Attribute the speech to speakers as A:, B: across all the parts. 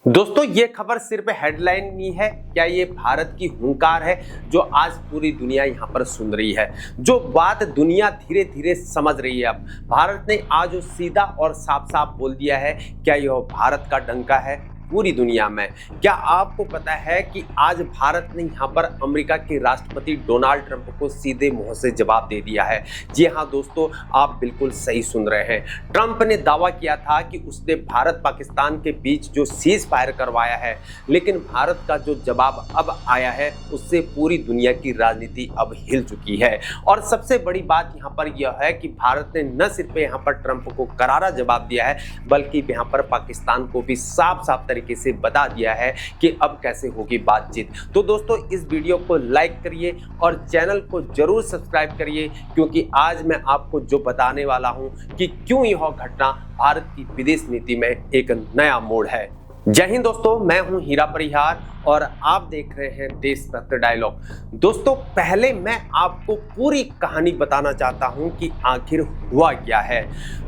A: दोस्तों ये खबर सिर्फ हेडलाइन नहीं है, क्या ये भारत की हुंकार है जो आज पूरी दुनिया यहाँ पर सुन रही है, जो बात दुनिया धीरे धीरे समझ रही है। अब भारत ने आज जो सीधा और साफ साफ बोल दिया है, क्या यह भारत का डंका है पूरी दुनिया में। क्या आपको पता है कि आज भारत ने यहाँ पर अमेरिका के राष्ट्रपति डोनाल्ड ट्रंप को सीधे मुंह से जवाब दे दिया है। जी हाँ दोस्तों, आप बिल्कुल सही सुन रहे हैं। ट्रंप ने दावा किया था कि उसने भारत पाकिस्तान के बीच जो सीज फायर करवाया है, लेकिन भारत का जो जवाब अब आया है उससे पूरी दुनिया की राजनीति अब हिल चुकी है। और सबसे बड़ी बात यहाँ पर यह है कि भारत ने न सिर्फ यहाँ पर ट्रंप को करारा जवाब दिया है, बल्कि यहाँ पर पाकिस्तान को भी साफ साफ तरीके से बता दिया है कि अब कैसे होगी बातचीत। तो दोस्तों इस वीडियो को लाइक करिए और चैनल को जरूर सब्सक्राइब करिए, क्योंकि आज मैं आपको जो बताने वाला हूं कि क्यों यह घटना भारत की विदेश नीति में एक नया मोड़ है। जय हिंद दोस्तों, मैं हूं हीरा परिहार और आप देख रहे हैं देशभक्त डायलॉग। दोस्तों पहले मैं आपको पूरी कहानी बताना चाहता हूं कि आखिर हुआ क्या है।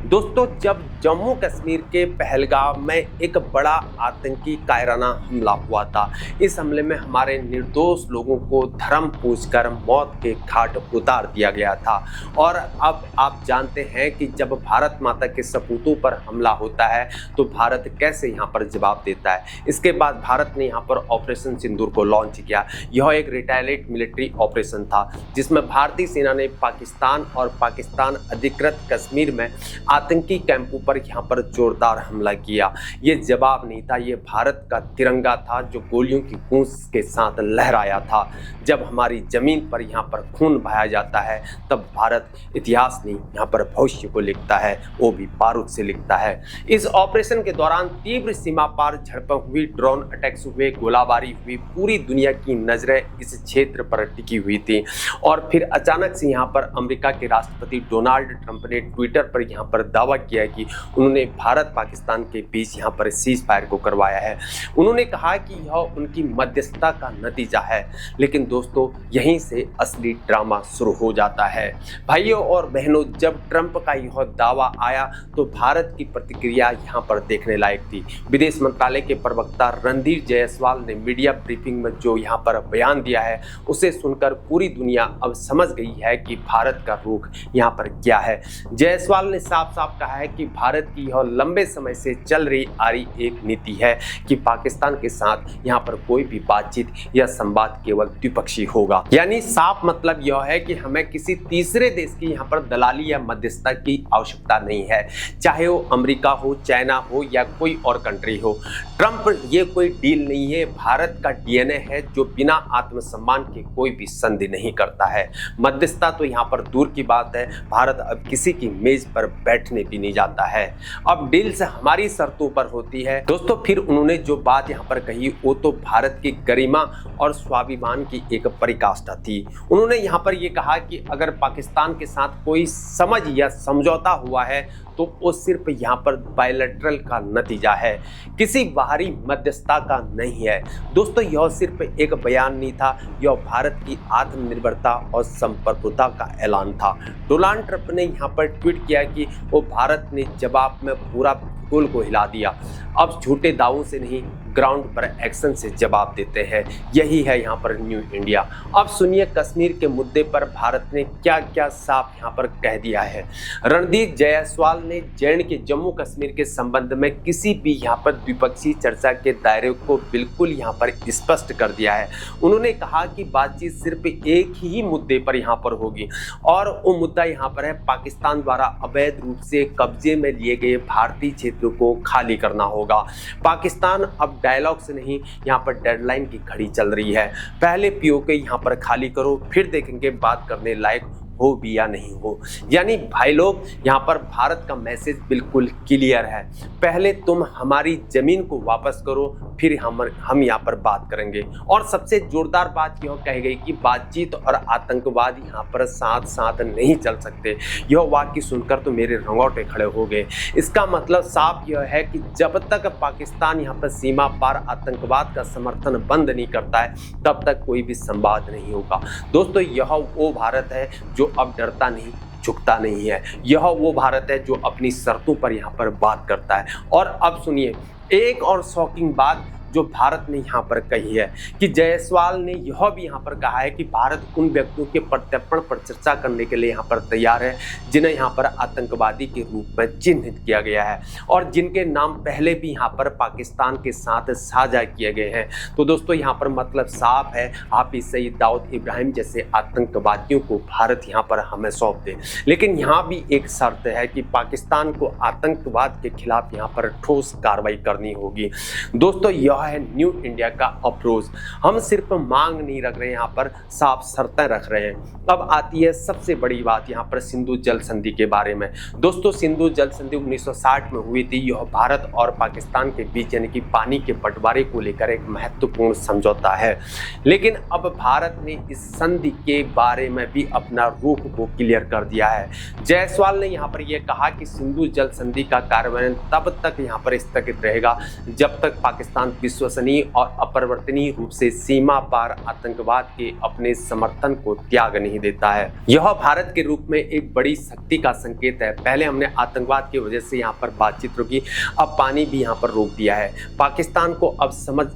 A: दोस्तों जब जम्मू कश्मीर के पहलगाम में एक बड़ा आतंकी कायराना हमला हुआ था, इस हमले में हमारे निर्दोष लोगों को धर्म पूछकर मौत के घाट उतार दिया गया था। और अब आप जानते हैं कि जब भारत माता के सपूतों पर हमला होता है तो भारत कैसे यहाँ पर जवाब देता है। इसके बाद भारत ने यहाँ पर ऑपरेशन सिंदूर को लॉन्च किया। यह एक रिटायरेट मिलिट्री ऑपरेशन था जिसमें भारतीय सेना ने पाकिस्तान और पाकिस्तान अधिकृत कश्मीर में आतंकी कैंपों पर यहाँ पर जोरदार हमला किया। ये जवाब नहीं था, ये भारत का तिरंगा था जो गोलियों की गूंज के साथ लहराया था। जब हमारी जमीन पर यहाँ पर खून बहाया जाता है तब भारत इतिहास नहीं यहाँ पर भविष्य को लिखता है, वो भी बारूद से लिखता है। इस ऑपरेशन के दौरान तीव्र सीमा पार झड़पें हुई, ड्रोन अटैक्स हुए, गोलाबारी हुई, पूरी दुनिया की नजरें इस क्षेत्र पर टिकी हुई थी। और फिर अचानक से यहाँ पर अमेरिका के राष्ट्रपति डोनाल्ड ट्रंप ने ट्विटर पर यहाँ पर दावा किया कि उन्होंने भारत पाकिस्तान के बीच यहाँ पर सीज फायर को करवाया है। उन्होंने कहा कि यह उनकी मध्यस्थता का नतीजा है। लेकिन दोस्तों यहीं से असली ड्रामा शुरू हो जाता है। भाइयों और बहनों, जब ट्रंप का यह दावा आया तो भारत की प्रतिक्रिया यहाँ पर देखने लायक थी। विदेश मंत्रालय के प्रवक्ता रणधीर जायसवाल ने मीडिया ब्रीफिंग में जो यहाँ पर बयान दिया है उसे सुनकर पूरी दुनिया अब समझ गई है कि भारत का रुख यहाँ पर क्या है। जायसवाल ने साफ साफ कहा है कि भारत की यह लंबे समय से चल रही आ रही एक नीति है कि पाकिस्तान के साथ यहाँ पर कोई भी बातचीत या संवाद केवल द्विपक्षीय होगा। यानी साफ मतलब यह है कि हमें किसी तीसरे देश की यहाँ पर दलाली या मध्यस्थता की आवश्यकता नहीं है, चाहे वो अमेरिका हो, चाइना हो या कोई और कंट्री हो। ट्रंप ये कोई डील नहीं है, भारत का डीएनए है जो बिना आत्मसम्मान के कोई भी संधि नहीं करता है। मध्यस्थता तो यहाँ पर दूर की बात है, भारत अब किसी की मेज पर बैठने भी नहीं जाता है। अब डील से हमारी शर्तों पर होती है। दोस्तों फिर उन्होंने जो बात यहाँ पर कही वो तो भारत की गरिमा और स्वाभिमान की एक पराकाष्ठा थी। उन्होंने यहाँ पर ये कहा कि अगर पाकिस्तान के साथ कोई समझ या समझौता हुआ है तो वो सिर्फ यहाँ पर बायलैटरल का नतीजा है, किसी बाहरी मध्यस्थता का नहीं है। दोस्तों यह सिर्फ एक बयान नहीं था, यह भारत की आत्मनिर्भरता और संप्रभुता का ऐलान था। डोनाल्ड ट्रंप ने यहाँ पर ट्वीट किया कि वो भारत ने जवाब में पूरा भूगोल को हिला दिया, अब झूठे दावों से नहीं ग्राउंड पर एक्शन से जवाब देते हैं। यही है यहाँ पर न्यू इंडिया। अब सुनिए कश्मीर के मुद्दे पर भारत ने क्या क्या साफ यहाँ पर कह दिया है। रणधीर जायसवाल ने के जम्मू कश्मीर के संबंध में किसी भी यहाँ पर द्विपक्षीय चर्चा के दायरे को बिल्कुल यहाँ पर स्पष्ट कर दिया है। उन्होंने कहा कि बातचीत सिर्फ एक ही मुद्दे पर यहाँ पर होगी और वो मुद्दा यहाँ पर है पाकिस्तान द्वारा अवैध रूप से कब्जे में लिए गए भारतीय क्षेत्र को खाली करना होगा। पाकिस्तान अब डायलॉग से नहीं, यहाँ पर डेडलाइन की घड़ी चल रही है। पहले पीओके यहाँ पर खाली करो, फिर देखेंगे बात करने लायक हो भी या नहीं हो। यानी भाई लोग यहाँ पर भारत का मैसेज बिल्कुल क्लियर है, पहले तुम हमारी जमीन को वापस करो, फिर हम यहाँ पर बात करेंगे। और सबसे जोरदार बात यह कही गई कि बातचीत और आतंकवाद यहाँ पर साथ साथ नहीं चल सकते। यह वाक्य सुनकर तो मेरे रंगौटे खड़े हो गए। इसका मतलब साफ यह है कि जब तक पाकिस्तान यहाँ पर सीमा पार आतंकवाद का समर्थन बंद नहीं करता है तब तक कोई भी संवाद नहीं होगा। दोस्तों यह वो भारत है जो अब डरता नहीं झुकता नहीं है। यह वो भारत है जो अपनी शर्तों पर यहाँ पर बात करता है। और अब सुनिए एक और शॉकिंग बात जो भारत ने यहाँ पर कही है कि जायसवाल ने यह भी यहाँ पर कहा है कि भारत उन व्यक्तियों के प्रत्यर्पण पर चर्चा करने के लिए यहाँ पर तैयार है जिन्हें यहाँ पर आतंकवादी के रूप में चिन्हित किया गया है और जिनके नाम पहले भी यहाँ पर पाकिस्तान के साथ साझा किए गए हैं। तो दोस्तों यहाँ पर मतलब साफ है, हाफिज सईद, दाऊद इब्राहिम जैसे आतंकवादियों को भारत यहाँ पर हमें सौंप दे। लेकिन यहाँ भी एक शर्त है कि पाकिस्तान को आतंकवाद के खिलाफ यहाँ पर ठोस कार्रवाई करनी होगी। दोस्तों यह है न्यू इंडिया का अप्रोच। हम सिर्फ मांग नहीं रख रहे, यहाँ पर साफ शर्तें रख रहे हैं। अब आती है सबसे बड़ी बात यहाँ पर सिंधु जल संधि के बारे में। दोस्तों सिंधु जल संधि 1960 में हुई थी। यह भारत और पाकिस्तान के बीच यानी कि पानी के बंटवारे को लेकर एक महत्वपूर्ण समझौता है। लेकिन अब भारत ने इस संधि के बारे में भी अपना रुख को क्लियर कर दिया है। जायसवाल ने यहाँ पर यह कहा कि सिंधु जल संधि का कार्यान्वयन तब तक यहाँ पर स्थगित रहेगा जब तक पाकिस्तान विश्वसनीय और अपरिवर्तनीय रूप से सीमा पार आतंकवाद के अपने समर्थन को त्याग नहीं देता है। यह भारत के रूप में एक बड़ी शक्ति का संकेत है। पहले हमने आतंकवाद की वजह से यहाँ पर बातचीत रोकी, अब पानी भी यहाँ पर रोक दिया है। पाकिस्तान को अब समझ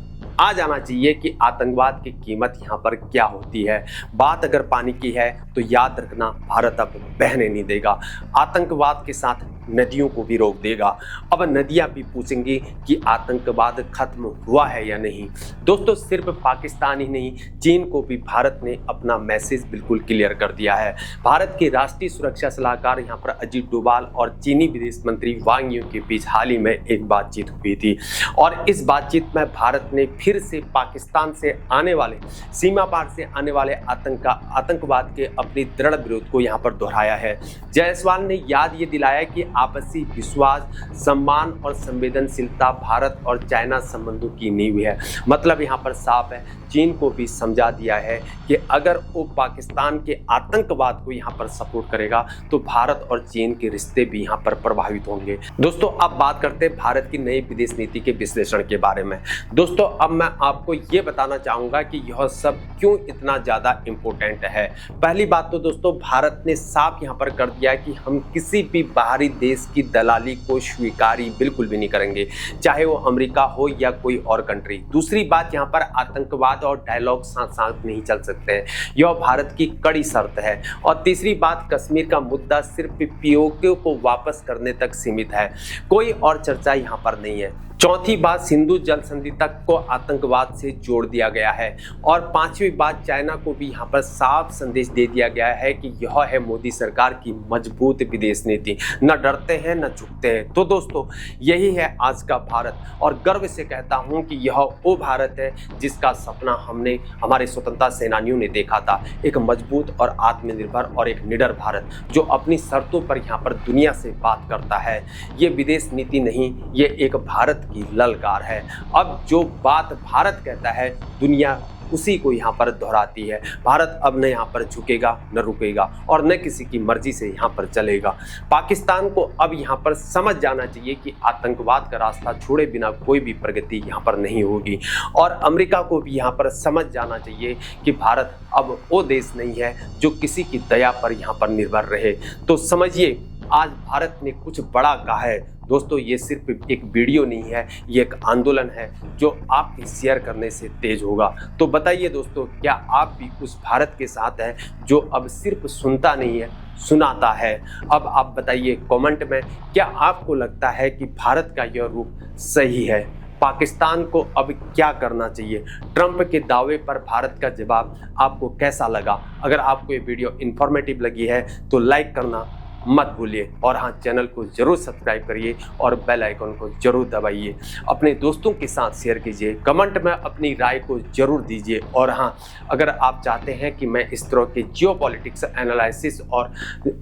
A: आ जाना चाहिए कि आतंकवाद की कीमत यहाँ पर क्या होती है। बात अगर पानी की है तो याद रखना भारत अब बहने नहीं देगा, आतंकवाद के साथ नदियों को भी रोक देगा। अब नदियां भी पूछेंगी कि आतंकवाद खत्म हुआ है या नहीं। दोस्तों सिर्फ पाकिस्तान ही नहीं, चीन को भी भारत ने अपना मैसेज बिल्कुल क्लियर कर दिया है। भारत के राष्ट्रीय सुरक्षा सलाहकार यहाँ पर अजीत डोभाल और चीनी विदेश मंत्री वांग यी के बीच हाल ही में एक बातचीत हुई थी और इस बातचीत में भारत ने फिर से पाकिस्तान से आने वाले, सीमा पार से आने वाले आतंकवाद के अपनी दृढ़ विरोध को यहाँ पर दोहराया है। जायसवाल ने याद ये दिलाया कि आपसी विश्वास, सम्मान और संवेदनशीलता भारत और चाइना संबंधों की नींव है। मतलब यहाँ पर साफ है, चीन को भी समझा दिया है कि अगर वो पाकिस्तान के आतंकवाद को यहाँ पर सपोर्ट करेगा तो भारत और चीन के रिश्ते भी यहाँ पर प्रभावित होंगे। दोस्तों अब बात करते हैं भारत की नई विदेश नीति के विश्लेषण के बारे में। दोस्तों अब मैं आपको ये बताना चाहूँगा कि यह सब क्यों इतना ज़्यादा इम्पोर्टेंट है। पहली बात तो दोस्तों भारत ने साफ यहाँ पर कर दिया कि हम किसी भी बाहरी देश की दलाली को स्वीकारी बिल्कुल भी नहीं करेंगे, चाहे वो अमेरिका हो या कोई और कंट्री। दूसरी बात यहाँ पर आतंकवाद और डायलॉग साथ साथ नहीं चल सकते हैं, यह भारत की कड़ी शर्त है। और तीसरी बात, कश्मीर का मुद्दा सिर्फ पीओके को वापस करने तक सीमित है, कोई और चर्चा यहाँ पर नहीं है। चौथी बात, सिंधु जल संधि तक को आतंकवाद से जोड़ दिया गया है। और पांचवी बात, चाइना को भी यहाँ पर साफ संदेश दे दिया गया है कि यह है मोदी सरकार की मजबूत विदेश नीति, न डरते हैं न झुकते हैं। तो दोस्तों यही है आज का भारत और गर्व से कहता हूँ कि यह वो भारत है जिसका सपना हमने, हमारे स्वतंत्रता सेनानियों ने देखा था। एक मजबूत और आत्मनिर्भर और एक निडर भारत जो अपनी शर्तों पर यहाँ पर दुनिया से बात करता है। ये विदेश नीति नहीं, ये एक भारत की ललकार है। अब जो बात भारत कहता है दुनिया उसी को यहाँ पर दोहराती है। भारत अब न यहाँ पर झुकेगा न रुकेगा और न किसी की मर्जी से यहाँ पर चलेगा। पाकिस्तान को अब यहाँ पर समझ जाना चाहिए कि आतंकवाद का रास्ता छोड़े बिना कोई भी प्रगति यहाँ पर नहीं होगी। और अमेरिका को भी यहाँ पर समझ जाना चाहिए कि भारत अब वो देश नहीं है जो किसी की दया पर यहाँ पर निर्भर रहे। तो समझिए आज भारत ने कुछ बड़ा कहा है। दोस्तों ये सिर्फ एक वीडियो नहीं है, ये एक आंदोलन है जो आपके शेयर करने से तेज होगा। तो बताइए दोस्तों, क्या आप भी उस भारत के साथ हैं जो अब सिर्फ सुनता नहीं है, सुनाता है? अब आप बताइए कमेंट में, क्या आपको लगता है कि भारत का यह रूप सही है? पाकिस्तान को अब क्या करना चाहिए? ट्रंप के दावे पर भारत का जवाब आपको कैसा लगा? अगर आपको ये वीडियो इन्फॉर्मेटिव लगी है तो लाइक करना मत भूलिए और हाँ, चैनल को जरूर सब्सक्राइब करिए और बेल आइकन को जरूर दबाइए। अपने दोस्तों के साथ शेयर कीजिए, कमेंट में अपनी राय को जरूर दीजिए। और हाँ, अगर आप चाहते हैं कि मैं इस तरह के जियोपॉलिटिक्स एनालिसिस और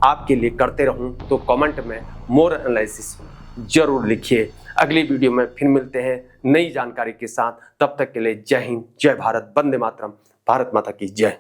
A: आपके लिए करते रहूं तो कमेंट में मोर एनालिसिस जरूर लिखिए। अगली वीडियो में फिर मिलते हैं नई जानकारी के साथ। तब तक के लिए जय हिंद, जय भारत, वंदे मातरम, भारत माता की जय।